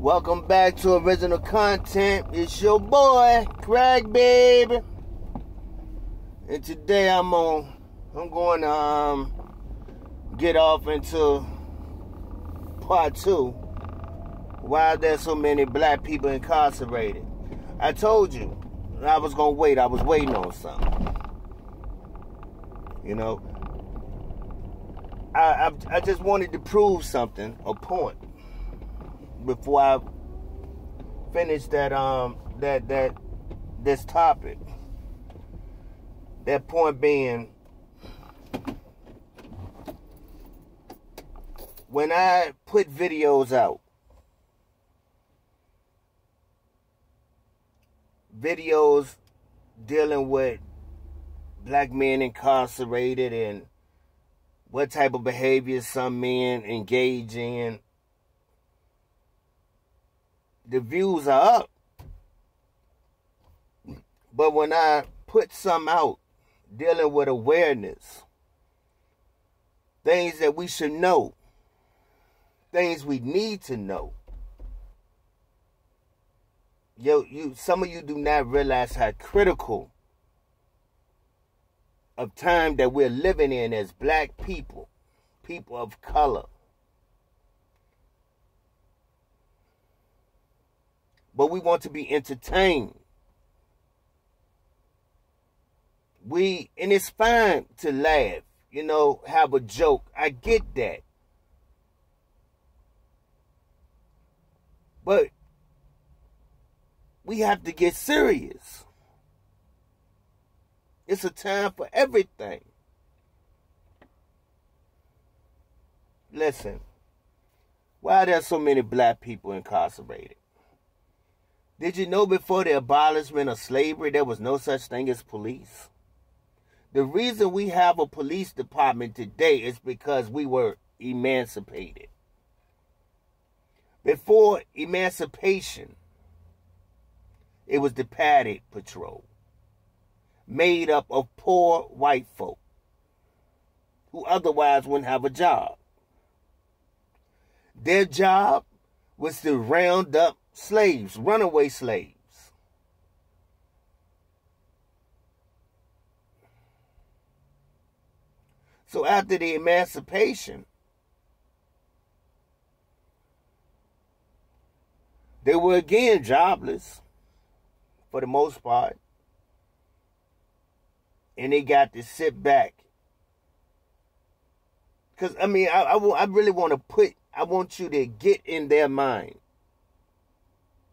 Welcome back to original content. It's your boy CracBaby, and today I'm going to get off into part 2. Why there's so many black people incarcerated. I told you I was gonna wait. I was waiting on something. You know, I just wanted to prove something, a point, before I finish this topic. That point being, when I put videos out, videos dealing with black men incarcerated and what type of behaviors some men engage in, the views are up. But when I put some out dealing with awareness, things that we should know, things we need to know, some of you do not realize how critical of time that we're living in as black people, people of color. But we want to be entertained. And it's fine to laugh, have a joke. I get that. But we have to get serious. It's a time for everything. Listen, why are there so many black people incarcerated? Did you know before the abolishment of slavery, there was no such thing as police? The reason we have a police department today is because we were emancipated. Before emancipation, it was the Paddock Patrol, made up of poor white folk who otherwise wouldn't have a job. Their job was to round up slaves, runaway slaves. So after the emancipation, they were again jobless for the most part. And they got to sit back. Because, I really want I want you to get in their mind.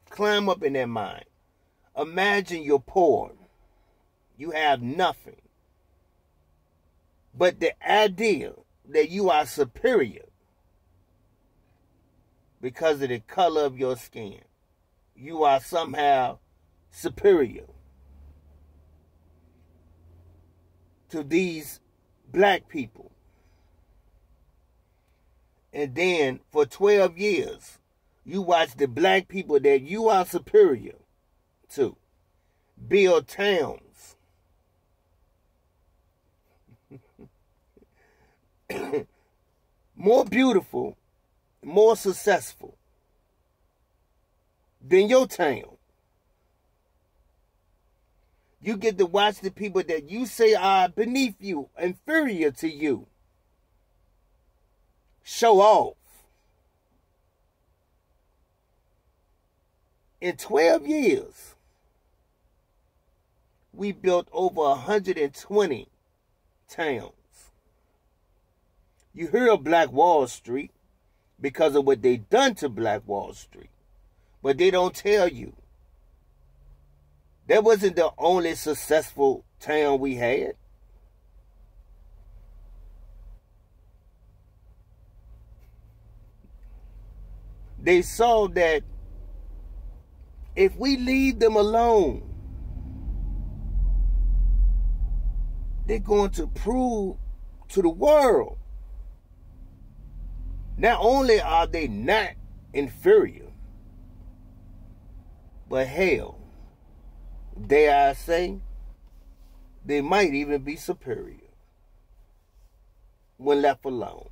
Climb up in their mind. Imagine you're poor. You have nothing. But the idea that you are superior because of the color of your skin, you are somehow superior to these black people. And then for 12 years, you watch the black people that you are superior to build towns. More beautiful, more successful than your town. You get to watch the people that you say are beneath you, inferior to you, show off. In 12 years, we built over 120 towns. You hear of Black Wall Street because of what they done to Black Wall Street. But they don't tell you that wasn't the only successful town we had. They saw that if we leave them alone, they're going to prove to the world not only are they not inferior, but hell, dare I say, they might even be superior when left alone.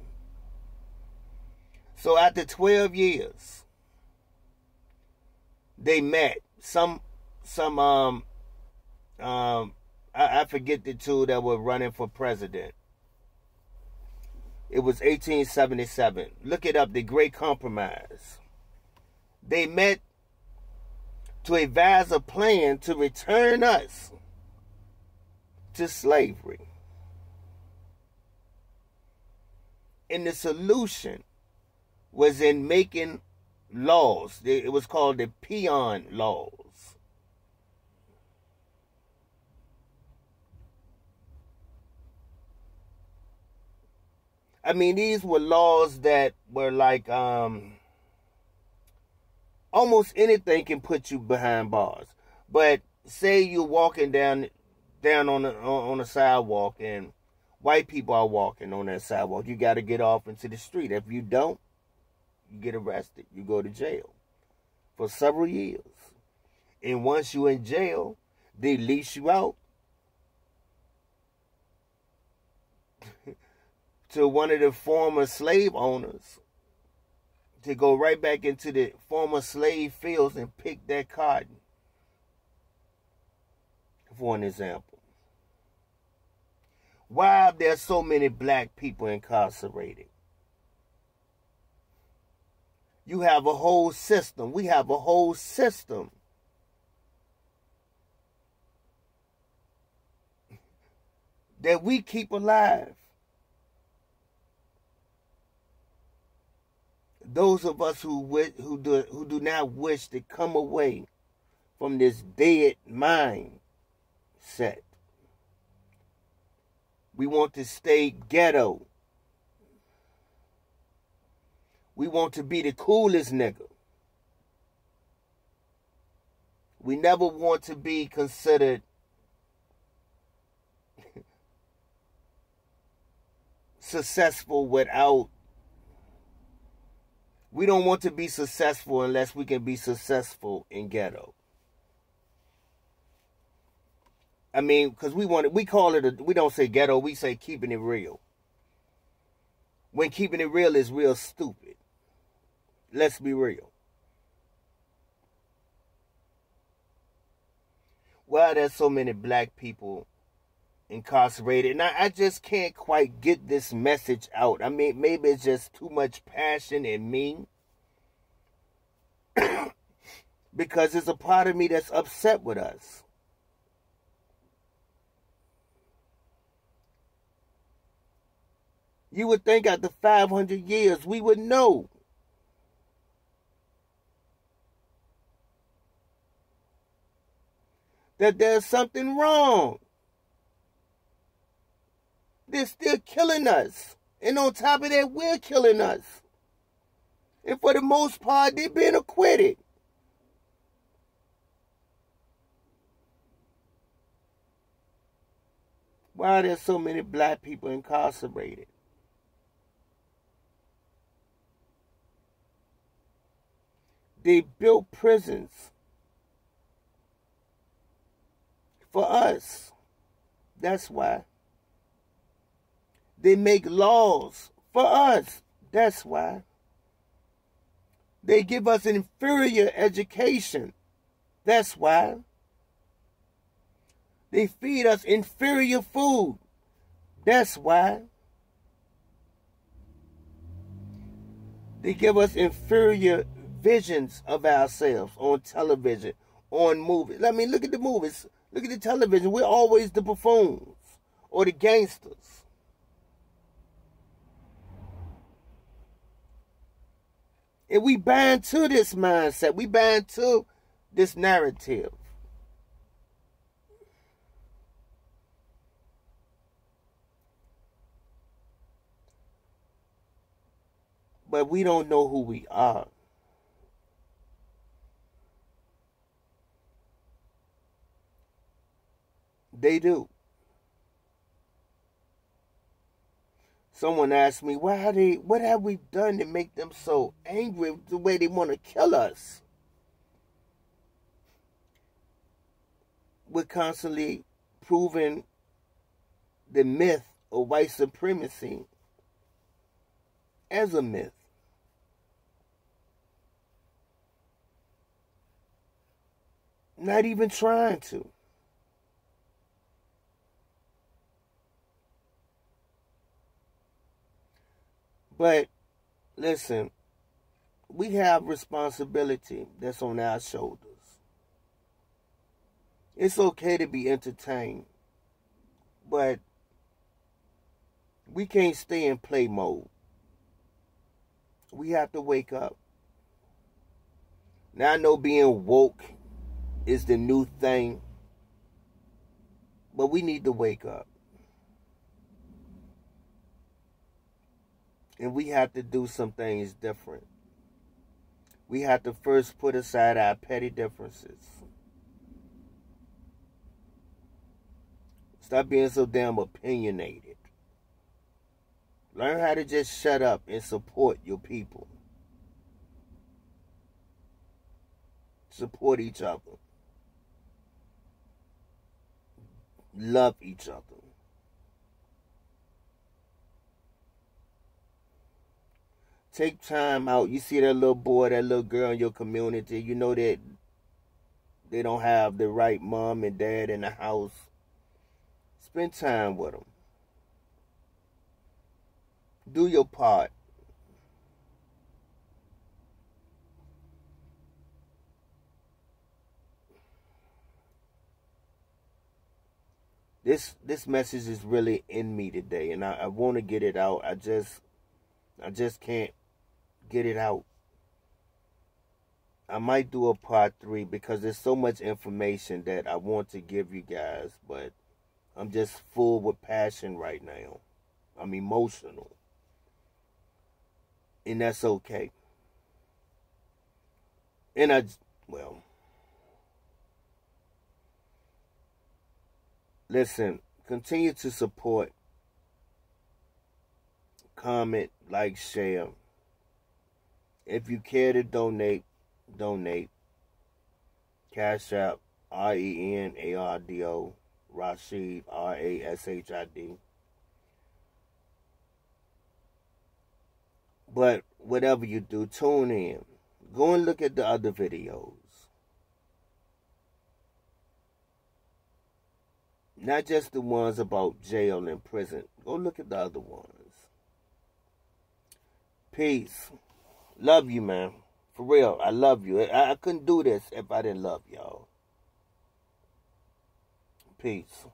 So after 12 years, they met. I forget the two that were running for president. It was 1877. Look it up, the Great Compromise. They met to advise a plan to return us to slavery. And the solution was in making laws. It was called the Peon Laws. I mean, these were laws that were like almost anything can put you behind bars. But say you're walking down on the sidewalk and white people are walking on that sidewalk. You got to get off into the street. If you don't, you get arrested. You go to jail for several years. And once you're in jail, they lease you out to one of the former slave owners to go right back into the former slave fields and pick that cotton, for an example. Why are there so many black people incarcerated? You have a whole system. We have a whole system that we keep alive. Those of us who do not wish to come away from this dead mindset. We want to stay ghetto. We want to be the coolest nigga. We never want to be considered successful without. We don't want to be successful unless we can be successful in ghetto. I mean, because we call it, we don't say ghetto, we say keeping it real. When keeping it real is real stupid. Let's be real. Why are there so many black people incarcerated? And I just can't quite get this message out. I mean, maybe it's just too much passion in me. Because there's a part of me that's upset with us. You would think after 500 years we would know. That there's something wrong. They're still killing us. And on top of that, we're killing us. And for the most part, they've been acquitted. Why are there so many black people incarcerated? They built prisons for us. That's why. They make laws for us. That's why. They give us inferior education. That's why. They feed us inferior food. That's why. They give us inferior visions of ourselves on television, on movies. I mean, look at the movies. Look at the television. We're always the buffoons or the gangsters. And we bind to this mindset. We bind to this narrative. But we don't know who we are. They do. Someone asked me, what have we done to make them so angry the way they want to kill us? We're constantly proving the myth of white supremacy as a myth. Not even trying to. But listen, we have responsibility that's on our shoulders. It's okay to be entertained, but we can't stay in play mode. We have to wake up. Now I know being woke is the new thing, but we need to wake up. And we have to do some things different. We have to first put aside our petty differences. Stop being so damn opinionated. Learn how to just shut up and support your people. Support each other. Love each other. Take time out. You see that little boy, that little girl in your community. You know that they don't have the right mom and dad in the house. Spend time with them. Do your part. This message is really in me today, and I want to get it out. I just can't get it out. I might do a part 3 because there's so much information that I want to give you guys, but I'm just full with passion right now. I'm emotional. And that's okay. And listen, continue to support, comment, like, share. If you care to donate. Cash App, RenardoRashid, RASHID. But whatever you do, tune in. Go and look at the other videos. Not just the ones about jail and prison. Go look at the other ones. Peace. Love you, man. For real, I love you. I couldn't do this if I didn't love y'all. Peace.